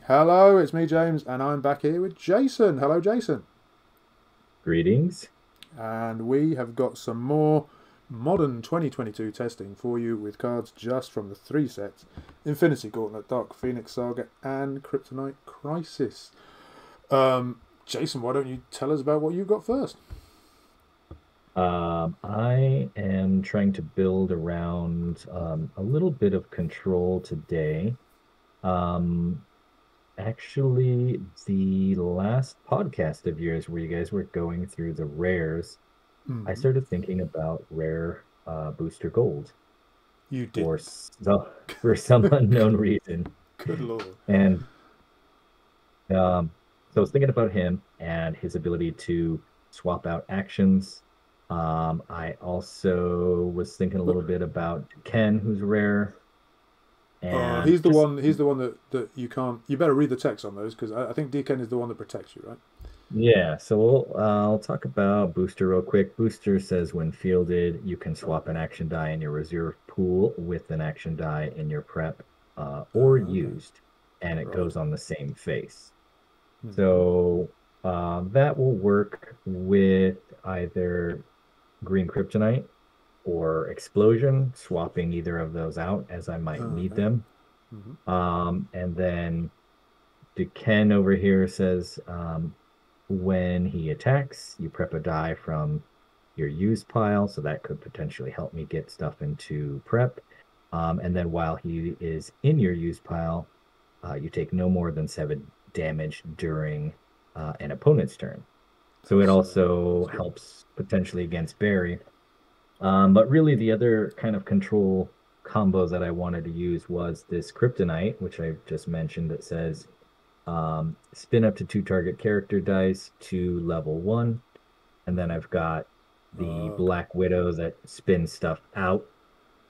Hello, it's me, James, and I'm back here with Jason. Hello, Jason. Greetings. And we have got some more modern 2022 testing for you with cards just from the three sets: Infinity Gauntlet, Dark Phoenix Saga, and Kryptonite Crisis. Jason, why don't you tell us about what you got first? I am trying to build around a little bit of control today. Um, Actually, the last podcast of yours where you guys were going through the rares, I Mm-hmm. started thinking about rare booster gold You did. for for some unknown reason. Good lord. And so I was thinking about him and his ability to swap out actions. I also was thinking a little bit about Ken, who's rare, and He's the just one. He's the one that you can't. You better read the text on those because I think Deacon is the one that protects you, right? yeah. So I'll talk about Booster real quick. Booster says when fielded, you can swap an action die in your reserve pool with an action die in your prep or Okay. used, and it Right. goes on the same face. Mm-hmm. So that will work with either green kryptonite or explosion, swapping either of those out as I might need Okay. them. Mm-hmm. And then Duquesne over here says when he attacks, you prep a die from your used pile, so that could potentially help me get stuff into prep. And then while he is in your used pile, you take no more than 7 damage during an opponent's turn. So it That's also good. helps potentially against Barry. But really, the other kind of control combo that I wanted to use was this Kryptonite, which I just mentioned, that says spin up to 2 target character dice to level 1. And then I've got the Okay. Black Widow that spins stuff out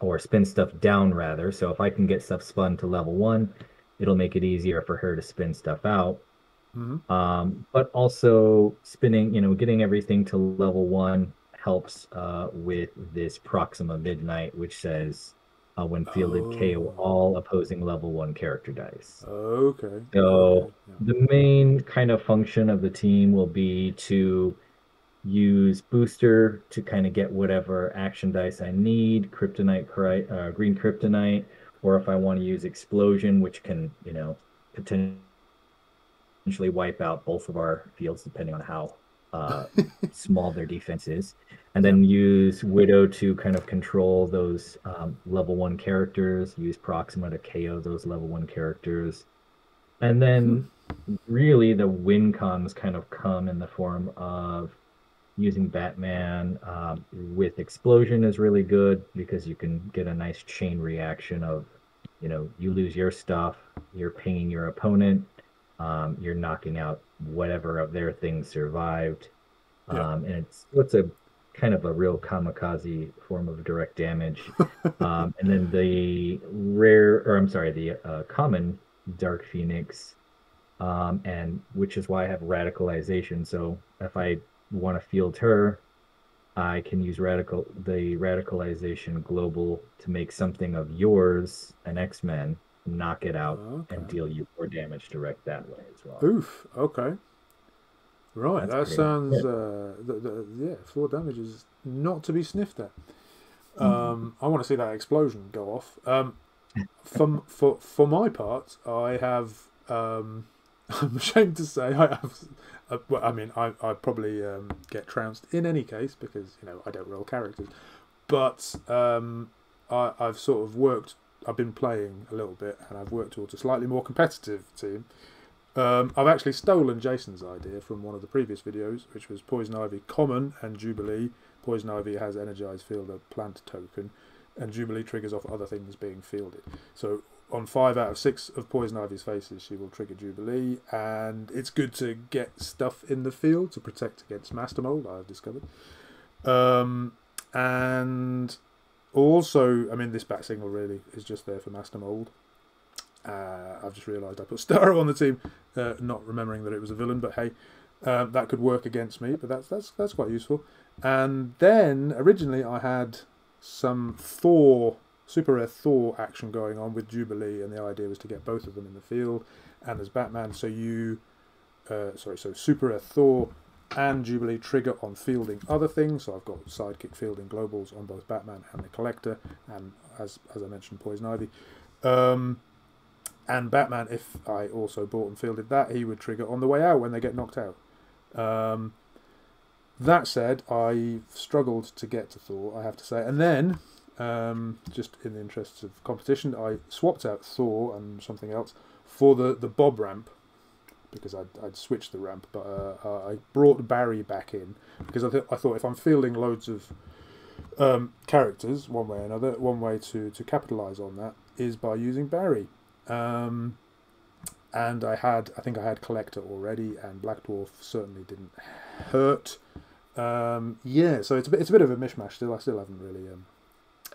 or spin stuff down rather. So if I can get stuff spun to level 1, it'll make it easier for her to spin stuff out. Mm-hmm. But also spinning, getting everything to level 1 helps with this Proxima Midnight, which says when fielded, KO Oh. all opposing level 1 character dice. Okay. Okay. So Yeah. the main kind of function of the team will be to use booster to kind of get whatever action dice I need, green kryptonite, or if I want to use explosion, which can, potentially wipe out both of our fields depending on how uh, small their defense is, and Yeah. then use Widow to kind of control those level 1 characters, use Proxima to KO those level 1 characters, and Hmm. then really the win cons kind of come in the form of using Batman with explosion is really good because you can get a nice chain reaction of, you lose your stuff, you're pinging your opponent, you're knocking out whatever of their things survived, Yeah. and it's a kind of a real kamikaze form of direct damage. And then the rare, or I'm sorry, the common Dark Phoenix and which is why I have radicalization. So if I want to field her, I can use the radicalization global to make something of yours an X-Men, knock it out, and Okay. deal you 4 damage direct that way as well. Oof. Okay. Right. That's That pretty much sounds. it. Yeah. 4 damage is not to be sniffed at. Mhm. I want to see that explosion go off. For my part, I have. I'm ashamed to say I have. Well, I mean, I probably get trounced in any case because I don't roll characters. But I've sort of worked. I've been playing a little bit, and I've worked towards a slightly more competitive team. I've actually stolen Jason's idea from one of the previous videos, which was Poison Ivy Common and Jubilee. Poison Ivy has Energized Field, a plant token, and Jubilee triggers off other things being fielded. So on 5 out of 6 of Poison Ivy's faces, she will trigger Jubilee, and it's good to get stuff in the field to protect against Master Mold, I've discovered. Um, and also, I mean, this bat signal really is just there for Master Mold. I've just realised I put Starro on the team, not remembering that it was a villain. But hey, that could work against me. But that's quite useful. And then originally I had some Thor super rare Thor action going on with Jubilee, and the idea was to get both of them in the field. And as Batman, so super rare Thor and Jubilee trigger on fielding other things. So I've got sidekick fielding globals on both Batman and the Collector, and as I mentioned, Poison Ivy. And Batman, if I also bought and fielded that, he would trigger on the way out when they get knocked out. That said, I struggled to get to Thor, I have to say. And then, just in the interests of competition, I swapped out Thor and something else for the Bob ramp, because I'd switched the ramp, but I brought Barry back in, because I thought if I'm fielding loads of characters, one way or another, one way to capitalise on that is by using Barry. And I think I had Collector already, and Black Dwarf certainly didn't hurt. So it's a bit of a mishmash still. I still haven't really.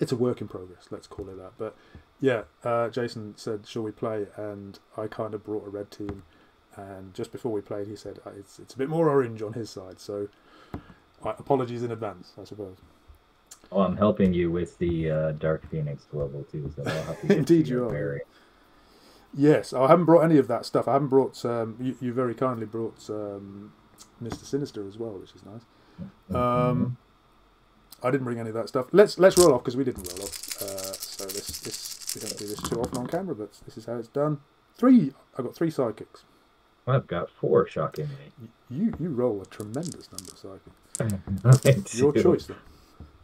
It's a work in progress, let's call it that. But yeah, Jason said, "Shall we play?" And I kind of brought a red team. And just before we played, he said it's a bit more orange on his side. So apologies in advance, I suppose. Oh, I'm helping you with the Dark Phoenix global too, so I'll have to get Indeed, you you are. Barry. Yes, I haven't brought any of that stuff. I haven't brought. You very kindly brought Mr. Sinister as well, which is nice. I didn't bring any of that stuff. Let's roll off, because we didn't roll off. So this we don't do this too often on camera, but this is how it's done. I got 3 sidekicks. I've got 4, shockingly. You roll a tremendous number of sidekicks. Your choice then.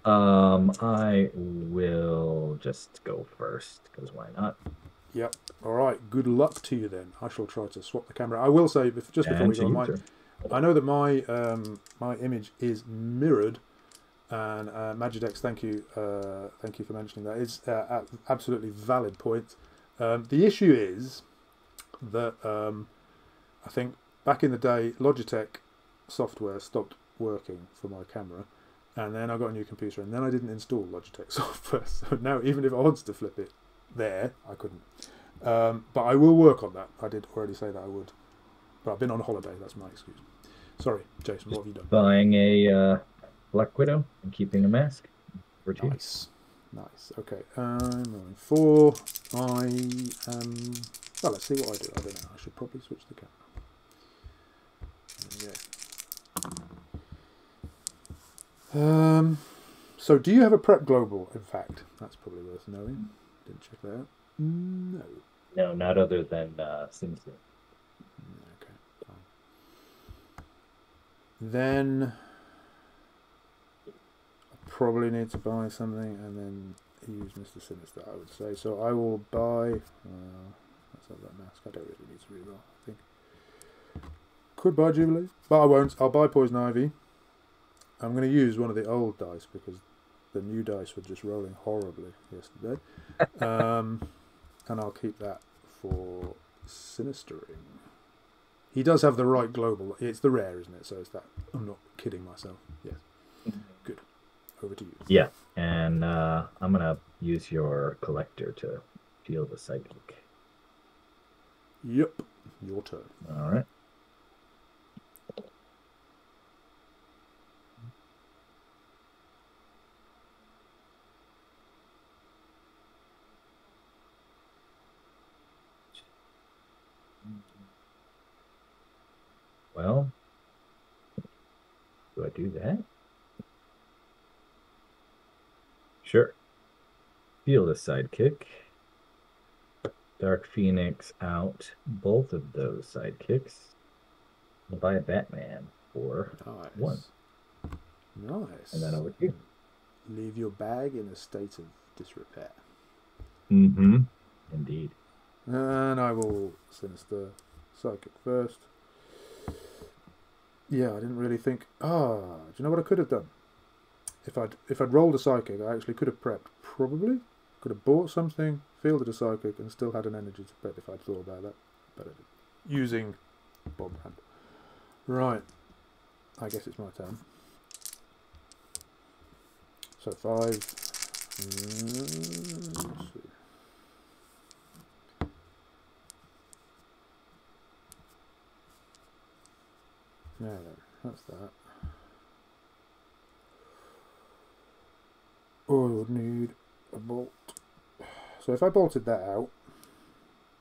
I will just go first, because why not? Yep. All right. Good luck to you then. I shall try to swap the camera. I will say just before we go, I know that my my image is mirrored, and Magidex, thank you for mentioning that. It's absolutely valid point. The issue is that I think back in the day, Logitech software stopped working for my camera, and then I got a new computer, and then I didn't install Logitech software. So now, even if I wanted to flip it there, I couldn't. But I will work on that. I did already say that I would. But I've been on holiday, that's my excuse. Sorry, Jason, what have you done? Buying a Black Widow and keeping a mask. Nice. Okay, I'm rolling 4. I am... Well, let's see what I do. I don't know. I should probably switch the camera. There we go. So do you have a prep global, in fact? That's probably worth knowing. Didn't check that out. No. No, not other than Simpson. Okay, fine. Then I probably need to buy something and then use Mr. Sinister, I would say. So I will buy... let's have that mask. I don't really need to reroll, I think. Could buy Jubilee, but I won't. I'll buy Poison Ivy. I'm going to use one of the old dice, because the new dice were just rolling horribly yesterday. And I'll keep that for Sinistering. He does have the right global. It's the rare, isn't it? So it's that. I'm not kidding myself. Yes. Good. Over to you. Yeah, and I'm going to use your Collector to deal the psychic. Yep. Your turn. All right. Well, do I do that? Sure. Feel the sidekick. Dark Phoenix out both of those sidekicks. I'll buy a Batman for 1. Nice. And then over to you. Leave your bag in a state of disrepair. Mm-hmm. Indeed. And I will Sinister Psychic first. Yeah, I didn't really think... do you know what I could have done? If I'd rolled a Psychic, I actually could have prepped. Probably. Could have bought something, fielded a Psychic, and still had an energy to prep if I'd thought about that. But I didn't. Using Bob Hand. Right. I guess it's my turn. So 5. Let's see. Now then, that's that. Oh, I would need a bolt. So if I bolted that out,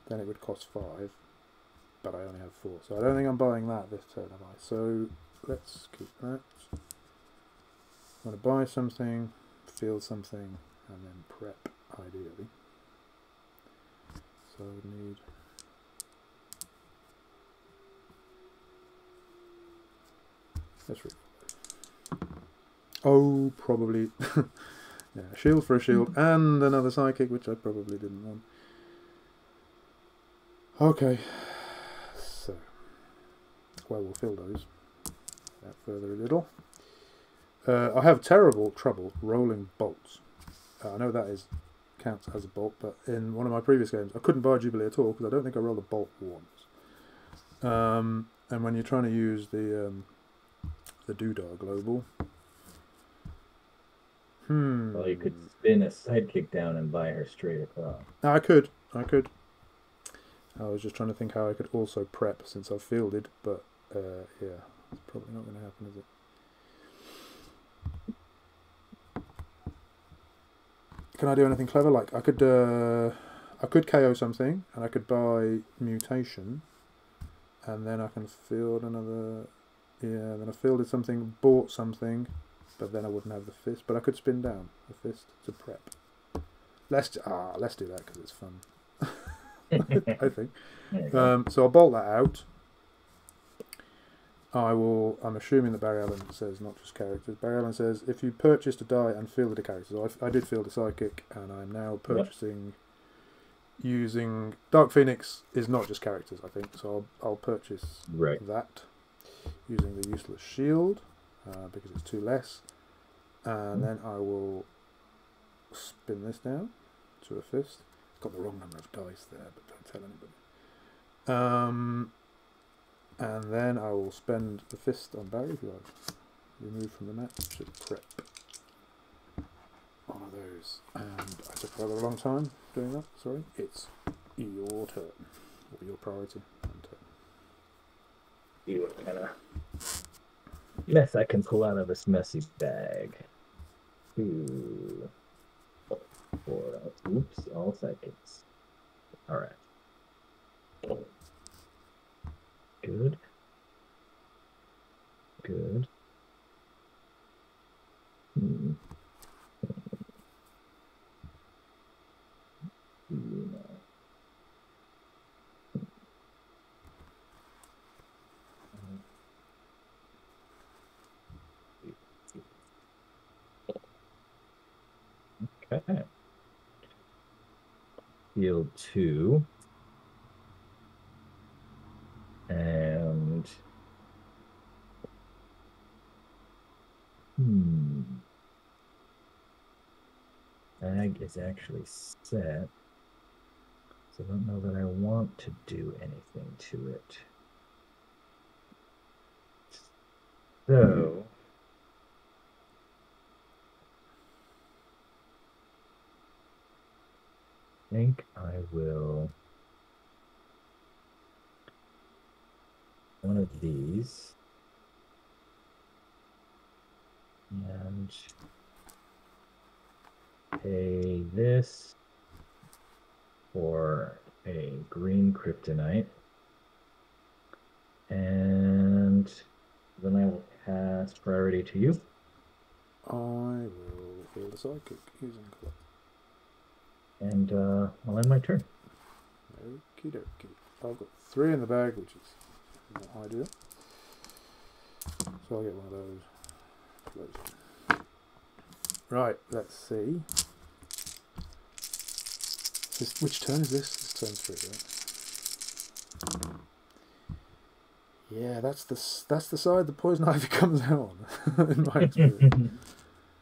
then it would cost 5. But I only have 4. So I don't think I'm buying that this turn, am I? So let's keep that. I'm going to buy something, field something, and then prep, ideally. So I would need... Let's read. Oh, probably... yeah, shield for a shield, and another psychic, which I probably didn't want. Okay. So... Well, we'll fill those. Without further ado. I have terrible trouble rolling bolts. I know that counts as a bolt, but in one of my previous games, I couldn't buy Jubilee at all because I don't think I rolled a bolt once. And when you're trying to use the Doodah Global, Well, you could spin a sidekick down and buy her straight across. I could. I was just trying to think how I could also prep since I've fielded, but yeah, it's probably not going to happen, is it? Can I do anything clever? Like I could KO something, and I could buy mutation, and then I can field another. Yeah, then I fielded something, bought something, but then I wouldn't have the fist. But I could spin down the fist to prep. Let's do that because it's fun. I think. So I'll bolt that out. I'm assuming that Barry Allen says not just characters. Barry Allen says if you purchased a die and fielded a character. So I did field a psychic, and I'm now purchasing using Dark Phoenix is not just characters. I think so. I'll purchase that using the useless shield because it's 2 less, and then I will spin this down to a fist. It's got the wrong number of dice there, but don't tell anybody. And then I will spend the fist on Barry, who I've removed from the match, to prep one of those. And I took rather a long time doing that, sorry. It's your turn, or your priority. See what kind of mess I can pull out of this messy bag. 2, 4, oops, all seconds. Alright. Good. Good. Okay. Field 2. And bag is actually set, so I don't know that I want to do anything to it. So I think I will one of these and pay this for a green Kryptonite, and then I will pass priority to you. I will field a psychic using collect. And I'll end my turn. Okie dokie. I've got 3 in the bag, which is not ideal. So I'll get one of those. Right, let's see. Which turn is this? This turn's 3, right? Yeah, that's the side the poison ivy comes out on, in my experience.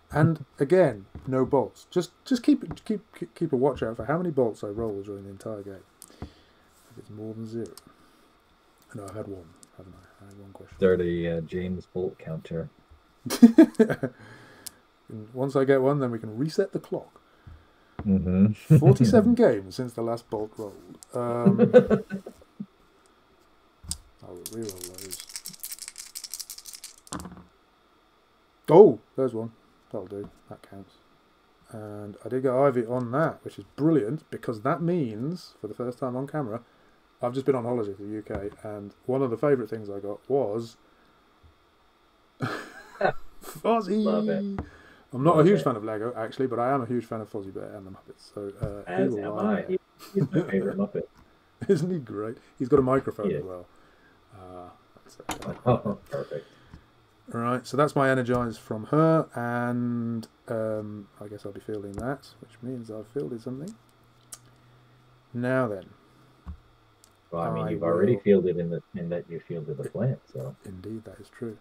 And again, no bolts. Just keep a watch out for how many bolts I roll during the entire game. If it's more than 0. No, I've had 1, haven't I? I had 1 question. Start a James Bolt counter. And once I get 1, then we can reset the clock. 47 games since the last bolt rolled. I'll reroll those. Oh, there's one. That'll do. That counts. And I did get Ivy on that, which is brilliant because that means, for the first time on camera, I've just been on holiday to the UK, and one of the favourite things I got was Fozzie. Love it. I'm not a Love huge it. fan of Lego, actually, but I am a huge fan of Fozzie Bear and the Muppets. So he As will am lie I. He's my favorite Muppet. there. Isn't he great? He's got a microphone He as is. well. That's it. Oh, perfect. Right, so that's my Energize from her, and I guess I'll be fielding that, which means I've fielded something. Now then. Well, I mean, I you've already will... fielded in that you fielded the plant, so. Indeed, that is true.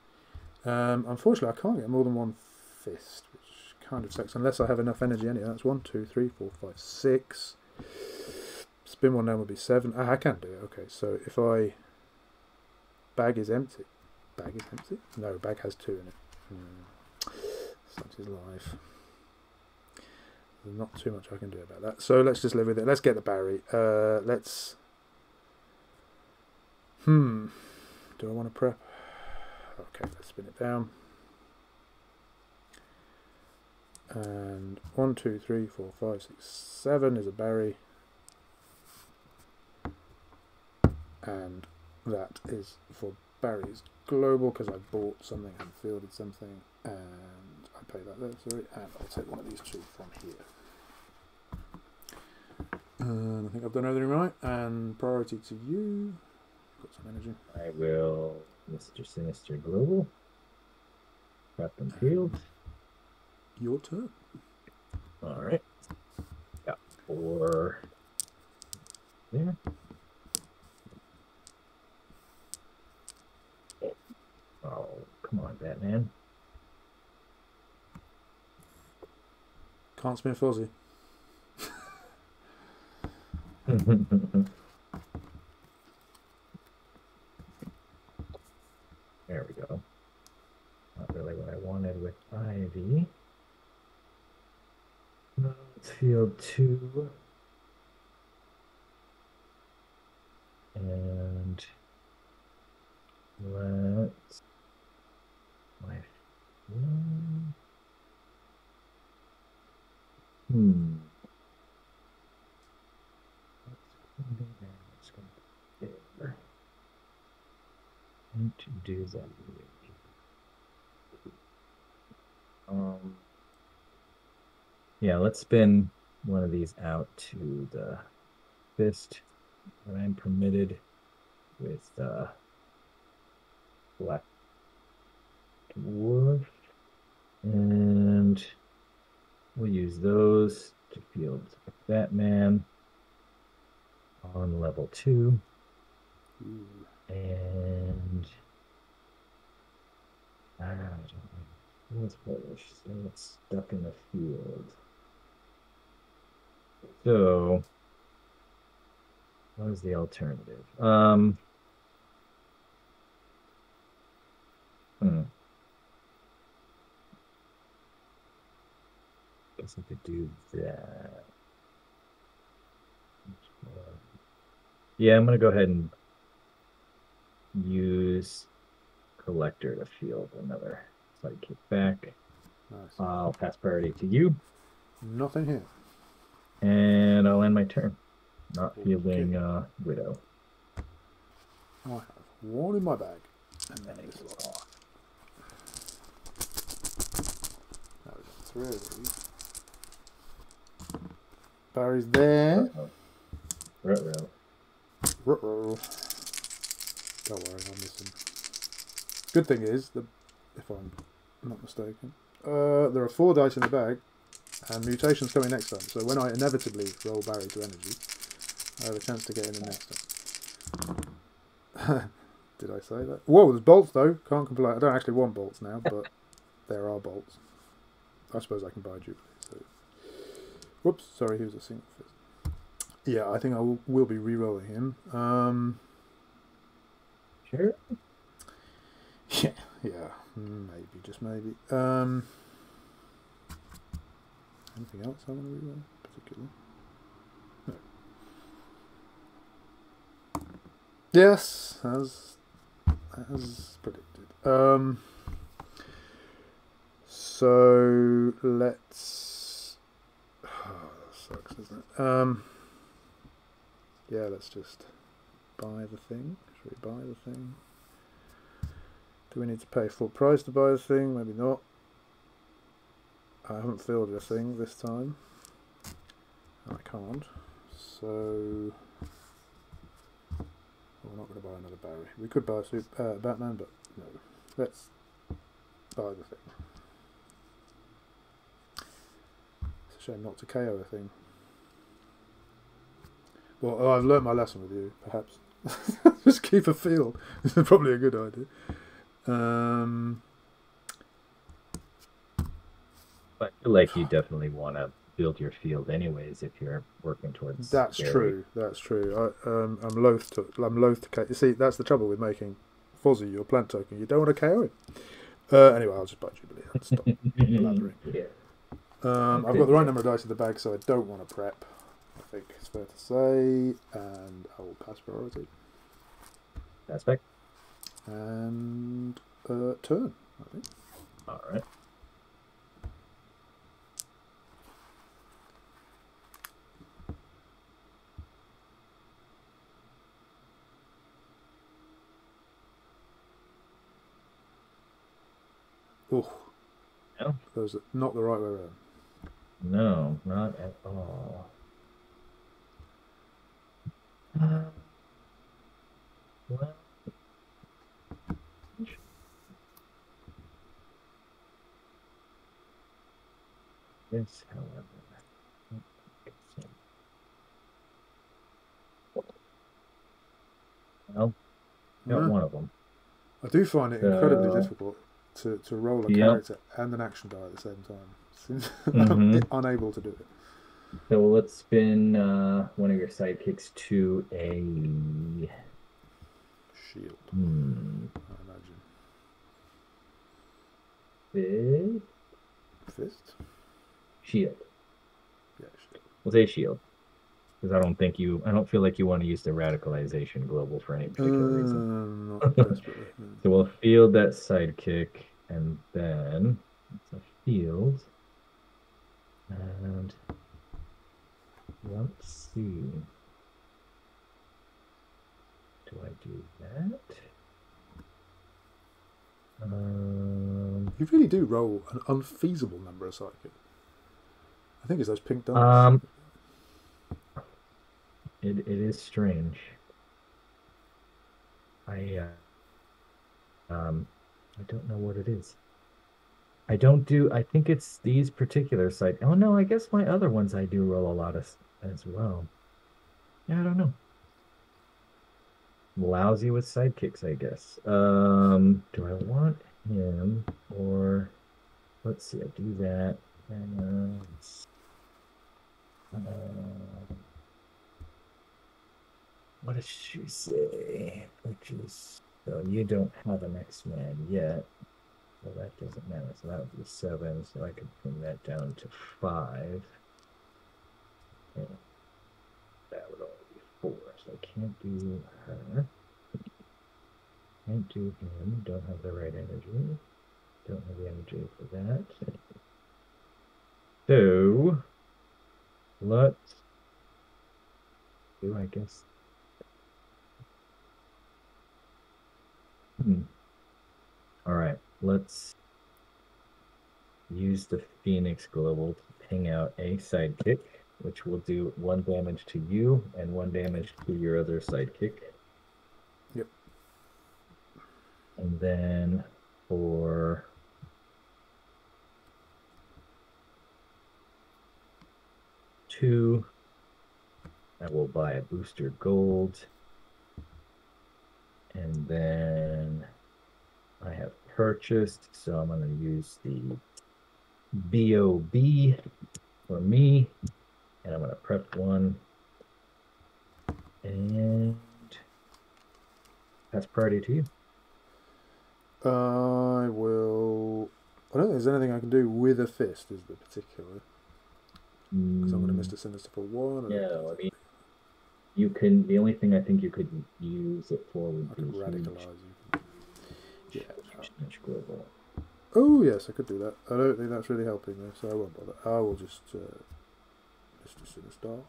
Unfortunately, I can't get more than one fist, which kind of sucks, unless I have enough energy anyway. That's 1, 2, 3, 4, 5, 6. Spin one down would be 7. Ah, I can do it. Okay, so if I... Bag is empty. Bag is empty? No, bag has 2 in it. Such is life. There's not too much I can do about that. So let's just live with it. Let's get the Barry. Let's... Do I want to prep? Okay, let's spin it down. And 1, 2, 3, 4, 5, 6, 7 is a Barry. And that is for Barry's Global, because I bought something and fielded something, and I pay that there, sorry, and I'll take one of these 2 from here. And I think I've done everything right, and priority to you. Got some energy. I will Mr. Sinister Global. Prep and field. Your turn. Alright. Got 4 there. Oh, come on, Batman. Can't spin Fozzie. There we go. Not really what I wanted with Ivy. Let's field 2. And let's my Let's go there. And to do that. Yeah, let's spin one of these out to the fist that I'm permitted with Black Dwarf, and we'll use those to field Batman on level 2. Ooh. And let's finish. So it's stuck in the field. So what is the alternative? Guess I could do that. Yeah, I'm gonna go ahead and use Collector to field another sidekick back. Nice. I'll pass priority to you. Nothing here. And I'll end my turn. Not Okay. fielding Widow. I have 1 in my bag. And then this lot. That was 3. Barry's there. Ruh-roh. Ruh-roh. Don't worry, I'm missing. Good thing is, if I'm not mistaken, there are 4 dice in the bag, and mutation's coming next time. So when I inevitably roll Barry to energy, I have a chance to get in the next time. Did I say that? Whoa, there's bolts though. Can't complain. I don't actually want bolts now, but there are bolts. I suppose I can buy Jubilee. So. Whoops, sorry, he was a single fist. Yeah, I think I will be re-rolling him. Sure. Yeah, maybe, just maybe. Anything else I want to re-roll particularly? No. Yes, as predicted. So let's sucks, doesn't it? Yeah, let's just buy the thing. Should we buy the thing? Do we need to pay full price to buy the thing? Maybe not. I haven't filled a thing this time. I can't. So we're not going to buy another Barry. We could buy a Batman, but no. Let's buy the thing. It's a shame not to KO a thing. Well, I've learnt my lesson with you, perhaps. Just keep a field. It's probably a good idea. But I feel like you definitely want to build your field anyways if you're working towards. That's true. That's true. I'm loath to KO. You see, that's the trouble with making Fozzie your plant token. You don't want to KO it. Anyway, I'll just buy Jubilee and stop blathering. Yeah. I've got the right number of dice in the bag, so I don't want to prep. I think it's fair to say, and I will pass priority. That's back. And turn, I think. All right. Oh, No. those are not the right way around. No, not at all. Well, this, however, well, got one of them. I do find it incredibly difficult to roll a character and an action die at the same time. Since I'm unable to do it. So let's spin one of your sidekicks to a shield. I imagine. Fist? Shield. Yeah, shield. We'll say shield. Because I don't feel like you want to use the radicalization global for any particular reason. Not desperately. So we'll field that sidekick, and then it's a field. And let's see. Do I do that? You really do roll an unfeasible number of sidekick. I think it's those pink dice. It is strange. I don't know what it is. I think it's these particular side. Oh no, I guess my other ones I do roll a lot as well. Yeah, I don't know. Lousy with sidekicks, I guess. Do I want him or let's see, I do that. And what does she say? Which is so you don't have an X-Man yet. So that doesn't matter. So that would be 7. So I can bring that down to 5. And that would only be 4. So I can't do her. Can't do him. Don't have the right energy. Don't have the energy for that. So let's do, I guess. All right, let's use the Phoenix Global to ping out a sidekick, which will do 1 damage to you and 1 damage to your other sidekick. Yep. And then for two, I will buy a booster gold. And then I have purchased, so I'm going to use the BOB for me. And I'm going to prep 1. And that's priority to you. I don't think there's anything I can do with a fist, is there, particularly? Because I'm going to miss the Sinister for 1. No, I mean, you can. The only thing I think you could use it for would be radicalize you. Huge global. Oh yes, I could do that. I don't think that's really helping though, so I won't bother. I will just Mr. Sinistar.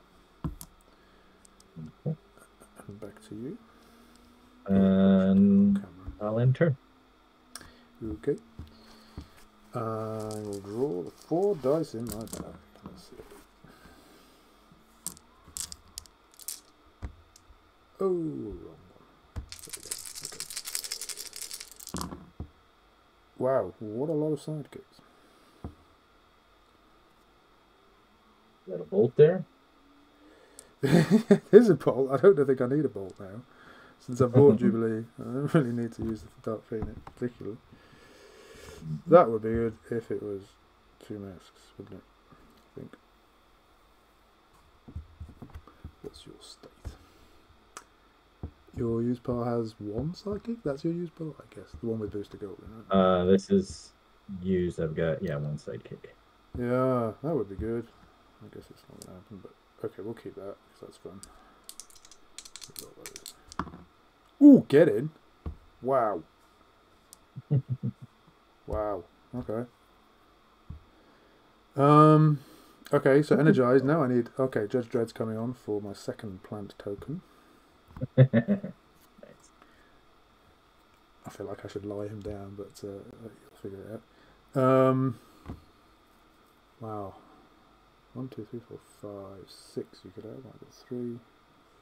Okay. And back to you. And I'll enter. Okay. I will draw the 4 dice in my bag. Let's see. Oh, wrong one. Okay. Wow, what a lot of sidekicks. Is that a bolt there? There's a bolt. I don't think I need a bolt now. Since I bought Jubilee, I don't really need to use the Dark Phoenix particularly. That would be good if it was 2 masks, wouldn't it? I think. What's your state? Your use power has 1 psychic? That's your use power, I guess. The one with booster gold, right? This is used. I've got 1 sidekick. Yeah, that would be good. I guess it's not going to happen, but okay, we'll keep that because that's fun. Ooh, get in! Wow. Wow. Okay. Okay, so energized. Now I need. Okay, Judge Dredd's coming on for my 2nd plant token. Nice. I feel like I should lie him down, but you'll figure it out. Wow. 1, 2, 3, 4, 5, 6. You could have like 3,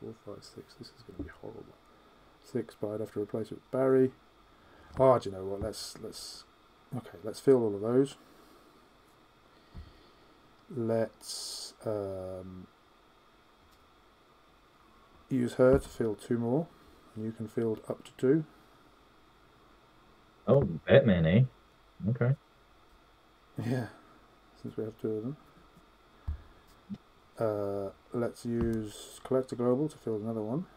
4, 5, 6. This is going to be horrible. 6, but I'd have to replace it with Barry. Oh, do you know what? Let's fill all of those. Let's use her to field 2 more, and you can field up to 2. Oh, Batman, eh? Okay. Yeah, since we have 2 of them. Let's use Collector Global to field another one,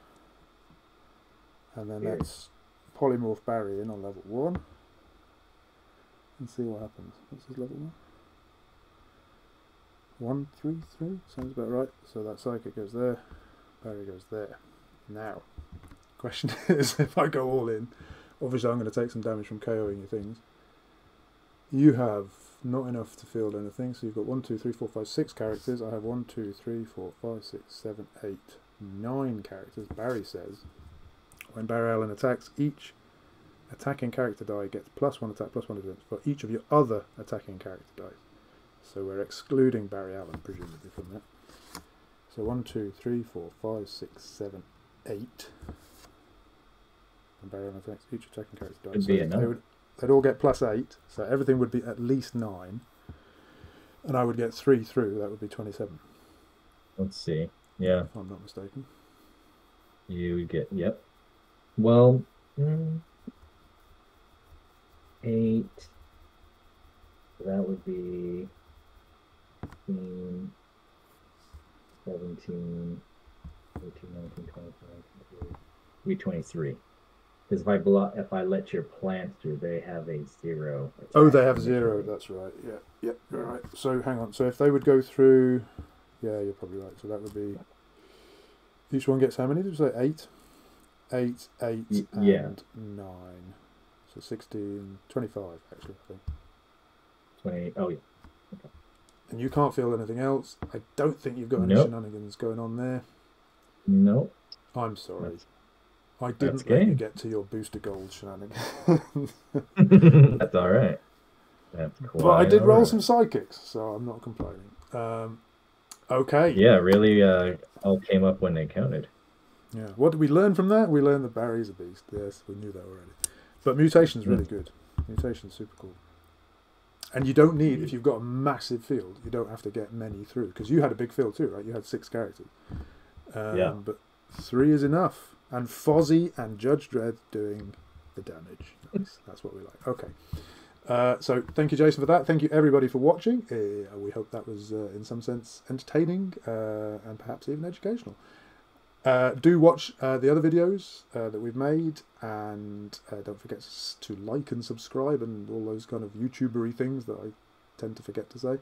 and then let's polymorph Barry in on level 1 and see what happens. What's his level 1? 1, 3, 3? Sounds about right. So that psychic goes there, Barry goes there. Now, question is, if I go all in, obviously I'm going to take some damage from KOing your things. You have not enough to field anything, so you've got 1, 2, 3, 4, 5, 6 characters. I have 1, 2, 3, 4, 5, 6, 7, 8, 9 characters. Barry says, when Barry Allen attacks, each attacking character die gets +1 attack, +1 defense for each of your other attacking character dice. So we're excluding Barry Allen, presumably, from that. So 1, 2, 3, 4, 5, 6, 7, 8. And Barry Allen attacks, each attacking character dice. So they'd all get +8, so everything would be at least 9. And I would get 3 through, that would be 27. Let's see. Yeah. If I'm not mistaken. You get, yep. Well, 8. That would be 15, 17, 18, 19, 25, 23. Because if I let your plants through, they have a 0. Oh, they have 0. That's right. Yeah. Yep. You're right. So hang on. So if they would go through, yeah, you're probably right. So that would be each one gets how many? Did you say 8? 8, 8, and 9. So 16, 25 actually. I think. 28. Oh yeah. Okay. And you can't feel anything else. I don't think you've got any shenanigans going on there. Nope. I'm sorry. I didn't let you get to your booster gold shenanigans. That's all right. That's quite but I did roll some psychics, so I'm not complaining. Okay. Yeah, really all came up when they counted. Yeah. What did we learn from that? We learned that Barry's a beast. Yes, we knew that already. But Mutation's really good. Mutation's super cool. And you don't need, if you've got a massive field, you don't have to get many through. Because you had a big field too, right? You had 6 characters. But 3 is enough. And Fozzie and Judge Dredd doing the damage. That's what we like. Okay. So thank you, Jayson, for that. Thank you, everybody, for watching. We hope that was, in some sense, entertaining and perhaps even educational. Do watch the other videos that we've made, and don't forget to like and subscribe and all those kind of YouTubery things that I tend to forget to say.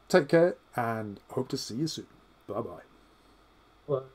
Take care, and hope to see you soon. Bye-bye. Well,